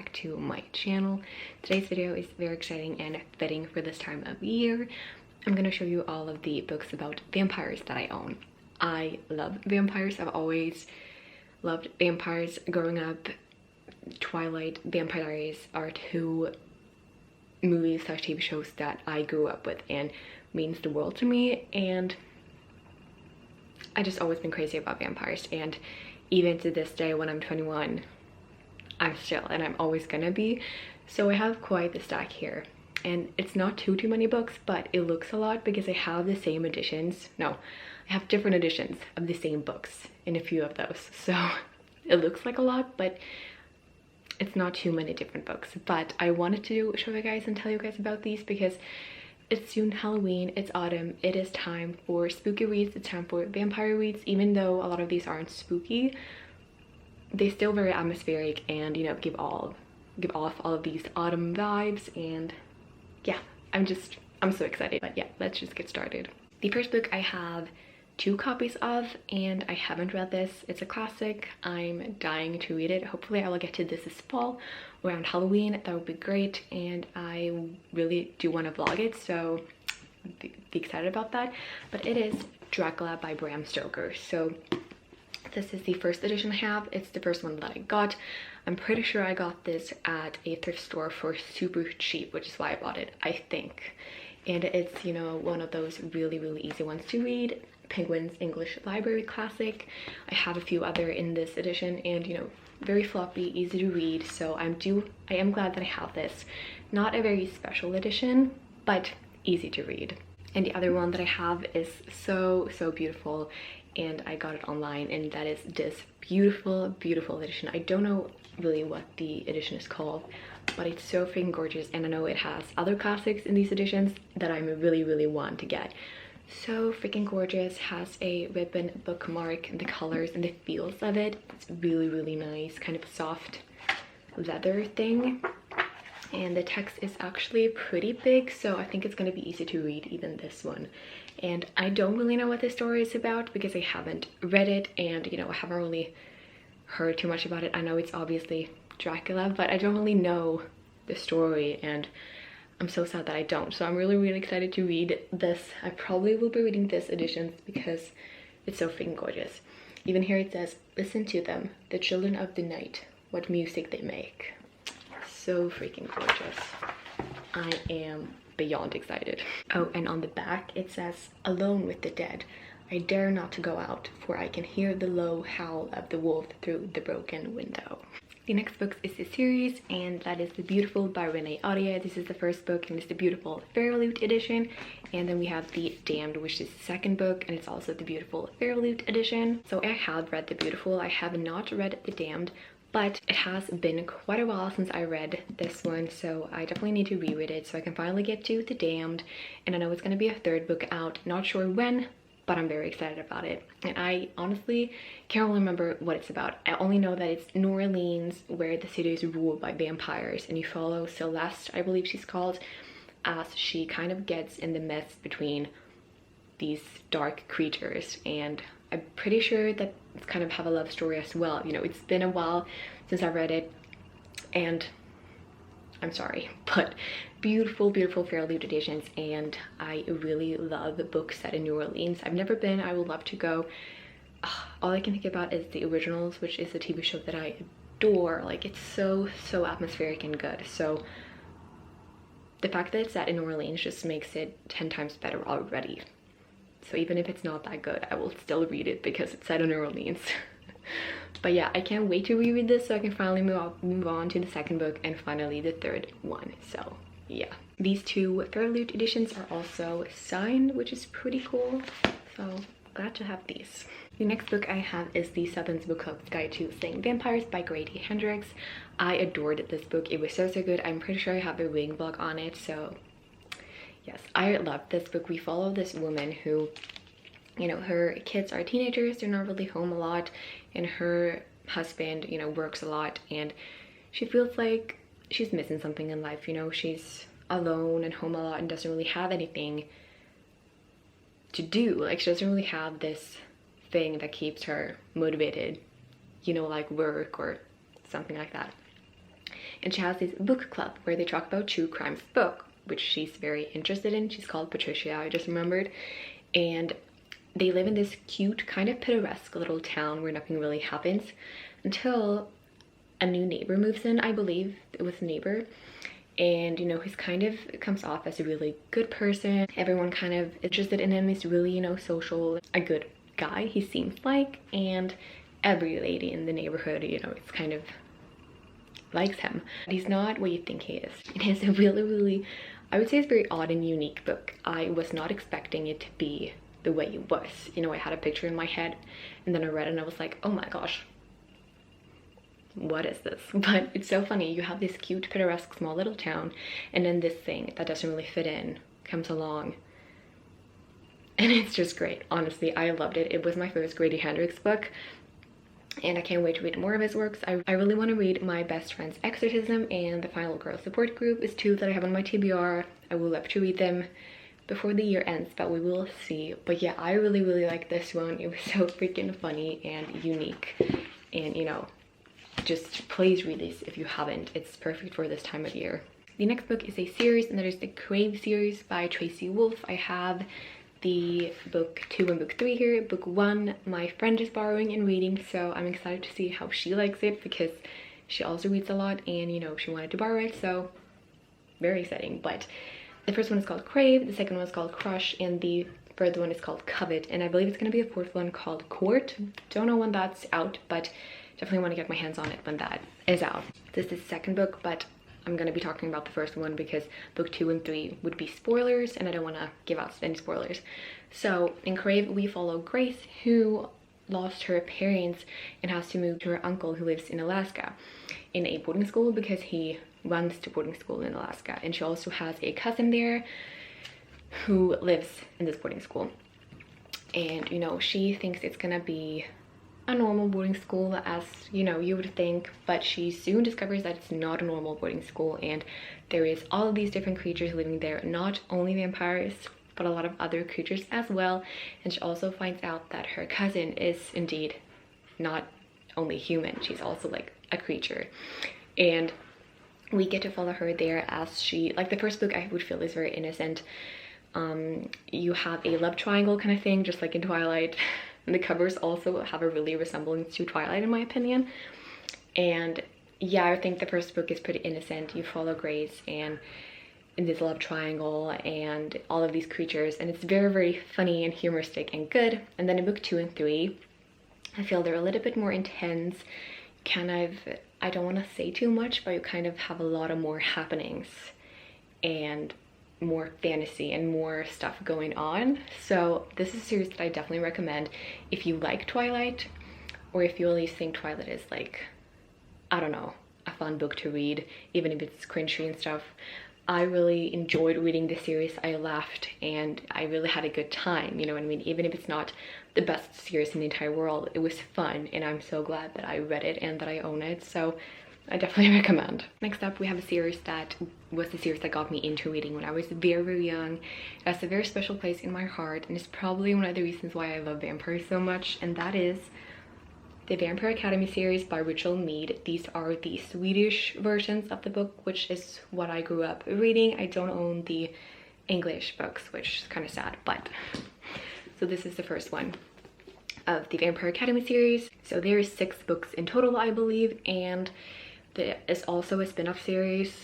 back to my channel. Today's video is very exciting and fitting for this time of year. I'm gonna show you all of the books about vampires that I own. I love vampires. I've always loved vampires growing up. Twilight, Vampire Diaries are two movies / TV shows that I grew up with and means the world to me, and I just always been crazy about vampires, and even to this day when I'm 21 I'm still, and I'm always gonna be. So I have quite the stack here, and it's not too many books, but it looks a lot because I have the same editions. No, I have different editions of the same books in a few of those, so it looks like a lot, but it's not too many different books. But I wanted to show you guys and tell you guys about these because it's soon Halloween, it's autumn, it is time for spooky reads, it's time for vampire reads. Even though a lot of these aren't spooky, they still very atmospheric and, you know, give off all of these autumn vibes. And yeah, I'm so excited. But yeah, let's just get started. The first book I have 2 copies of, and I haven't read this. It's a classic. I'm dying to read it. Hopefully I will get to this fall around Halloween. That would be great, and I really do want to vlog it, so be excited about that. But it is Dracula by Bram Stoker. So this is the first edition I have. It's the first one that I got. I'm pretty sure I got this at a thrift store for super cheap, which is why I bought it, I think. And it's, you know, one of those really easy ones to read. Penguin's English Library classic. I have a few other in this edition, and, you know, very floppy, easy to read. So I am glad that I have this. Not a very special edition, but easy to read. And the other one that I have is so beautiful, and I got it online, and that is this beautiful edition. I don't know really what the edition is called, but it's so freaking gorgeous, and I know it has other classics in these editions that I really want to get. So freaking gorgeous. Has a ribbon bookmark, and the colors and the feels of it, it's really nice, kind of soft leather thing. And the text is actually pretty big, so I think it's going to be easy to read, even this one. And I don't really know what this story is about because I haven't read it, and, you know, I haven't really heard too much about it. I know it's obviously Dracula, but I don't really know the story, and I'm so sad that I don't. So I'm really excited to read this. I probably will be reading this edition because it's so freaking gorgeous. Even here it says, "Listen to them, the children of the night, what music they make." So freaking gorgeous. I am beyond excited. Oh, and on the back it says, "Alone with the dead, I dare not to go out, for I can hear the low howl of the wolf through the broken window." The next book is a series, and that is The Beautiful by Renee Audia. This is the first book, and it's the Beautiful Fairlute edition. And then we have The Damned, which is the second book, and it's also the Beautiful Fairlute edition. So I have read The Beautiful. I have not read The Damned, but it has been quite a while since I read this one, so I definitely need to reread it so I can finally get to The Damned. And I know it's going to be a third book out, not sure when, but I'm very excited about it. And I honestly can't really remember what it's about. I only know that it's New Orleans, where the city is ruled by vampires, and you follow Celeste, I believe she's called, as she kind of gets in the midst between these dark creatures. And I'm pretty sure that it's kind of have a love story as well. You know, it's been a while since I read it, and I'm sorry, but beautiful Fairlute editions, and I really love books set in New Orleans. I've never been. I would love to go. All I can think about is the originals, which is a TV show that I adore. Like, it's so atmospheric and good. So the fact that it's set in New Orleans just makes it 10 times better already. So even if it's not that good, I will still read it because it's set in New Orleans. But yeah, I can't wait to reread this so I can finally move on to the second book and finally the third one. So yeah, these 2 Fairlute editions are also signed, which is pretty cool. So glad to have these. The next book I have is The Seventh Book Club's Guide to Slaying Vampires by Grady Hendricks. I adored this book. It was so good. I'm pretty sure I have a reading blog on it. So yes, I love this book. We follow this woman who, you know, her kids are teenagers. They're not really home a lot, and her husband, you know, works a lot, and she feels like she's missing something in life. You know, she's alone and home a lot and doesn't really have anything to do. Like, she doesn't really have this thing that keeps her motivated, you know, like work or something like that. and she has this book club where they talk about true crimes book, which she's very interested in. She's called Patricia, I just remembered. And they live in this cute, kind of picturesque little town where nothing really happens until a new neighbor moves in. I believe it was a neighbor, and you know, he's kind of comes off as a really good person. Everyone kind of interested in him. He's really, you know, social, a good guy, he seems like, and every lady in the neighborhood, you know, it's kind of likes him. He's not what you think he is. It is a really, I would say it's a very odd and unique book. I was not expecting it to be the way it was. You know, I had a picture in my head and then I read it and I was like, oh my gosh, what is this? But it's so funny. You have this cute, picturesque, small little town, and then this thing that doesn't really fit in comes along. And it's just great. Honestly, I loved it. It was my first Grady Hendricks book, and I can't wait to read more of his works. I really want to read My Best Friend's Exorcism and The Final Girl Support Group is two that I have on my TBR. I would love to read them before the year ends, but we will see. But yeah, I really like this one. It was so freaking funny and unique, and you know, just please read this if you haven't. It's perfect for this time of year. The next book is a series, and that is the Crave series by Tracy Wolfe. I have the book 2 and book 3 here. Book 1 my friend is borrowing and reading, so I'm excited to see how she likes it because she also reads a lot, and you know, she wanted to borrow it, so very exciting. But the first one is called Crave, the second one is called Crush, and the third one is called Covet, and I believe it's going to be a fourth one called Court. Don't know when that's out, but definitely want to get my hands on it when that is out. This is the second book, but I'm going to be talking about the first one because book 2 and 3 would be spoilers, and I don't want to give out any spoilers. So in Crave, we follow Grace, who lost her parents and has to move to her uncle who lives in Alaska in a boarding school because he runs to boarding school in Alaska. And she also has a cousin there who lives in this boarding school. And you know, she thinks it's gonna be a normal boarding school, as you know, you would think, but she soon discovers that it's not a normal boarding school, and there is all of these different creatures living there, not only vampires but a lot of other creatures as well. And she also finds out that her cousin is indeed not only human, she's also like a creature, and we get to follow her there as she, like the first book I would feel is very innocent. You have a love triangle kind of thing, just like in Twilight. And the covers also have a really resemblance to Twilight in my opinion. And yeah, I think the first book is pretty innocent. You follow Grace and in this love triangle and all of these creatures, and it's very funny and humoristic and good. And then in book 2 and 3, I feel they're a little bit more intense, kind of, I don't want to say too much, but you kind of have a lot of more happenings and more fantasy and more stuff going on. So this is a series that I definitely recommend if you like Twilight, or if you at least think Twilight is like, I don't know, a fun book to read, even if it's cringy and stuff. I really enjoyed reading this series. I laughed and I really had a good time, you know what I mean? Even if it's not the best series in the entire world, it was fun, and I'm so glad that I read it and that I own it, so I definitely recommend. Next up, we have a series that was the series that got me into reading when I was very young. It has a very special place in my heart, and it's probably one of the reasons why I love vampires so much, and that is the Vampire Academy series by Mead. These are the Swedish versions of the book, which is what I grew up reading. I don't own the English books, which is kind of sad, but so this is the first one of the Vampire Academy series. So there is 6 books in total, I believe, and there is also a spin-off series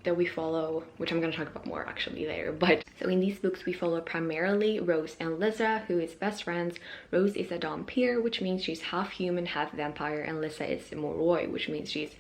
that we follow, which I'm going to talk about more actually later. But so in these books we follow primarily Rose and Lisa, who is best friends. Rose is a Dhampir, which means she's half human, half vampire, and Lisa is Moroi, which means she's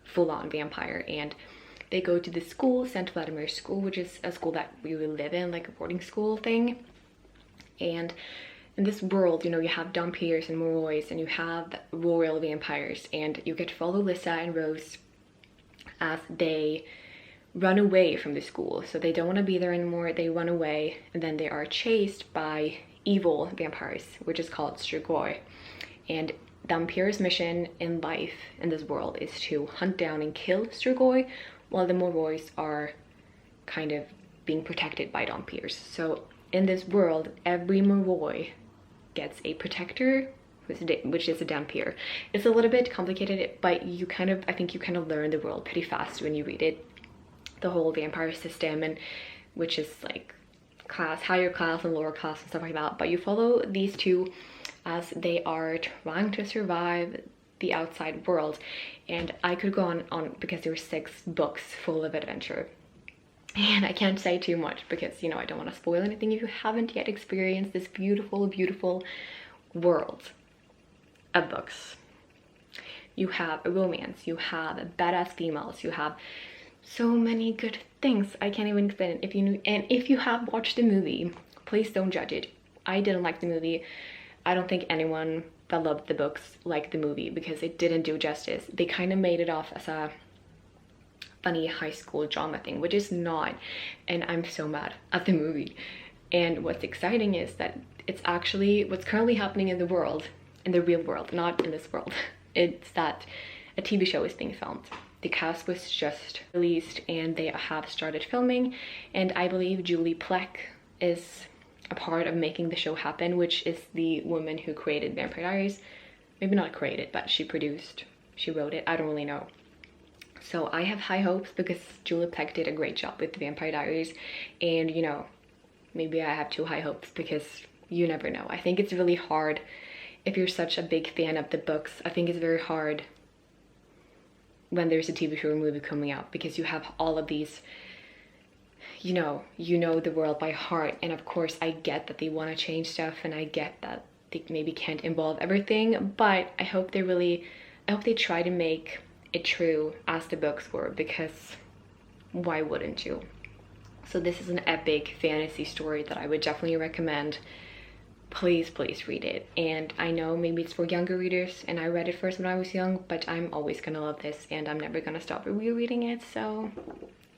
full-on vampire. And they go to the school, St. Vladimir School, which is a school that we will live in, like a boarding school thing. And in this world, you know, you have Dhampirs and Morois, and you have royal vampires, and you get to follow Lisa and Rose as they run away from the school. So they don't want to be there anymore, they run away, and then they are chased by evil vampires, which is called Strigoi. And Dhampir's mission in life in this world is to hunt down and kill Strigoi, while the Morois are kind of being protected by Dhampirs. So in this world, every Moroi gets a protector which is a vampire. It's a little bit complicated, but I think you kind of learn the world pretty fast when you read it. The whole vampire system, and which is like class, higher class and lower class and stuff like that. But you follow these two as they are trying to survive the outside world. And I could go on because there were 6 books full of adventure. And I can't say too much because, you know, I don't want to spoil anything if you haven't yet experienced this beautiful, beautiful world of books. You have a romance, you have badass females, you have so many good things. I can't even explain it. If you have watched the movie, please don't judge it. I didn't like the movie. I don't think anyone that loved the books liked the movie because it didn't do justice. They kind of made it off as a funny high school drama thing, which is not, and I'm so mad at the movie. And what's exciting is that it's actually what's currently happening in the world, in the real world, not in this world. It's that a TV show is being filmed. The cast was just released and they have started filming, and I believe Julie Plec is a part of making the show happen, which is the woman who created Vampire Diaries. Maybe not created, but she produced, she wrote it, I don't really know. So I have high hopes because Julie Plec did a great job with Vampire Diaries, and you know, maybe I have too high hopes because you never know. I think it's really hard if you're such a big fan of the books. I think it's very hard when there's a TV show or movie coming out because you have all of these, you know the world by heart. And of course I get that they want to change stuff, and I get that they maybe can't involve everything, but I hope they try to make it true as the books were, because why wouldn't you? So this is an epic fantasy story that I would definitely recommend. Please read it. And I know maybe it's for younger readers, and I read it first when I was young, but I'm always gonna love this and I'm never gonna stop rereading it. So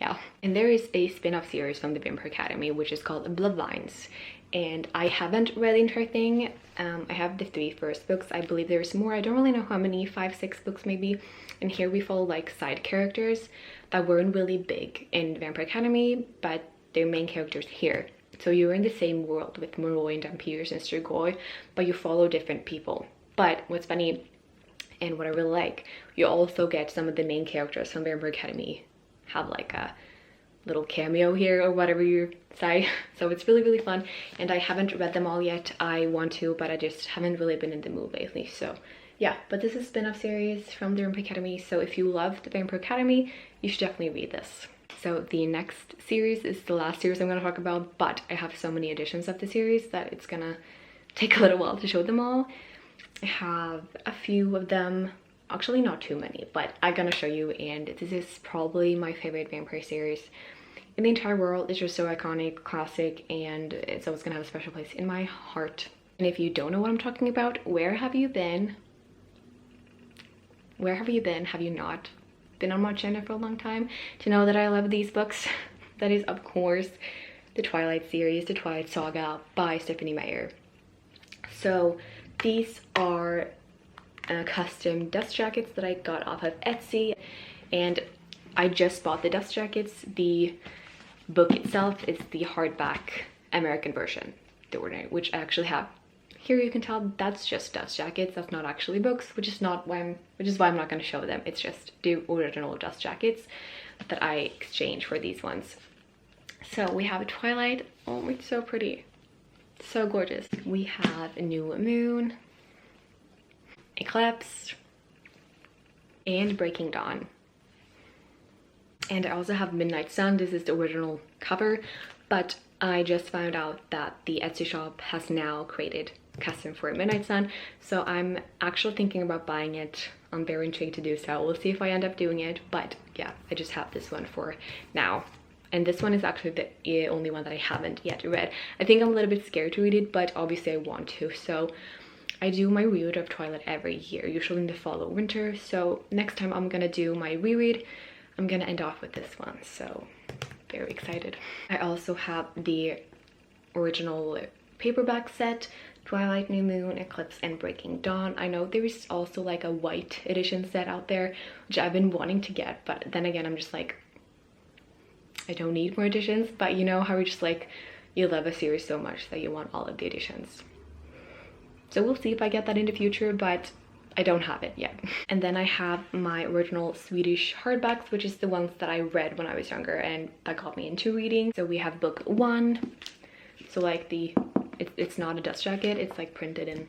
yeah. And there is a spin-off series from the Vampire Academy which is called Bloodlines, and I haven't read the entire thing. I have the 3 first books. I believe there's more. I don't really know how many, 5, 6 books maybe. And here we follow like side characters that weren't really big in Vampire Academy, but they're main characters here. So you're in the same world with Moroi and Dampiers and Strigoi, but you follow different people. But what's funny and what I really like, you also get some of the main characters from Vampire Academy have like a little cameo here or whatever you say. So it's really fun, and I haven't read them all yet. I want to, but I just haven't really been in the mood lately. So yeah, but this is a spin-off series from the Vampire Academy, so if you love the Vampire Academy, you should definitely read this. So the next series is the last series I'm going to talk about, but I have so many editions of the series that it's gonna take a little while to show them all. I have a few of them, actually not too many, but I'm gonna show you, and this is probably my favorite vampire series in the entire world. It's just so iconic, classic, and it's always gonna have a special place in my heart. And if you don't know what I'm talking about, where have you been? Where have you been? Have you not been on my channel for a long time to know that I love these books? That is, of course, the Twilight series, the Twilight Saga by Stephanie Meyer. So these are custom dust jackets that I got off of Etsy, and I just bought the dust jackets. The book itself is the hardback American version, the ordinary, which I actually have. Here you can tell that's just dust jackets, that's not actually books, which is why I'm not going to show them. It's just the original dust jackets that I exchanged for these ones. So we have a Twilight. Oh, it's so pretty, so gorgeous. We have a New Moon, Eclipse, and Breaking Dawn. And I also have Midnight Sun. This is the original cover, but I just found out that the Etsy shop has now created custom for Midnight Sun, so I'm actually thinking about buying it. I'm very intrigued to do so. We'll see if I end up doing it, but yeah, I just have this one for now. And this one is actually the only one that I haven't yet read. I think I'm a little bit scared to read it, but obviously I want to. So I do my reread of Twilight every year, usually in the fall or winter. So next time I'm gonna do my reread, I'm gonna end off with this one. So very excited. I also have the original paperback set, Twilight, New Moon, Eclipse, and Breaking Dawn. I know there is also like a white edition set out there, which I've been wanting to get, but then again, I'm just like, I don't need more editions. But you know how you're just like, you love a series so much that you want all of the editions. So we'll see if I get that in the future, but I don't have it yet. And then I have my original Swedish hardbacks, which is the ones that I read when I was younger and that got me into reading. So we have book 1. So like it's not a dust jacket, it's like printed in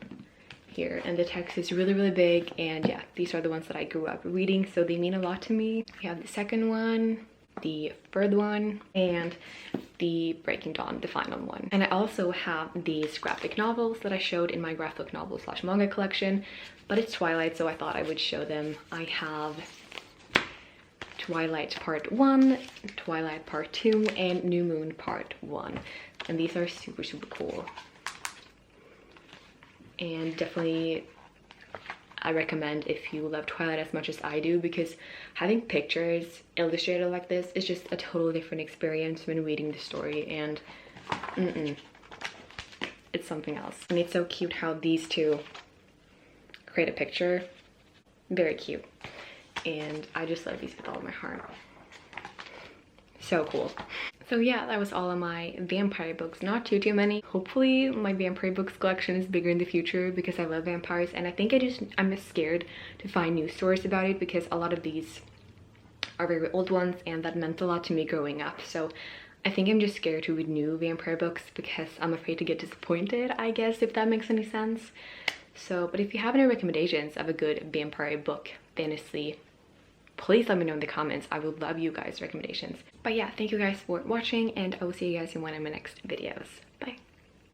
here, and the text is really, really big. And yeah, these are the ones that I grew up reading, so they mean a lot to me. We have the second one, the third one, and the Breaking Dawn, the final one. And I also have these graphic novels that I showed in my graphic novel / manga collection, but it's Twilight, so I thought I would show them. I have Twilight Part 1, Twilight Part 2, and New Moon Part 1. And these are super, super cool. And definitely I recommend if you love Twilight as much as I do, because having pictures illustrated like this is just a totally different experience when reading the story, and it's something else. And it's so cute how these two create a picture. Very cute. And I just love these with all of my heart. So cool. So yeah, that was all of my vampire books. Not too many. Hopefully my vampire books collection is bigger in the future, because I love vampires, and I think I'm just scared to find new stories about it, because a lot of these are very old ones and that meant a lot to me growing up. So I think I'm just scared to read new vampire books because I'm afraid to get disappointed, I guess, if that makes any sense. So, but if you have any recommendations of a good vampire book, fantasy, please let me know in the comments. I would love you guys' recommendations. But yeah, thank you guys for watching, and I will see you guys in one of my next videos. Bye.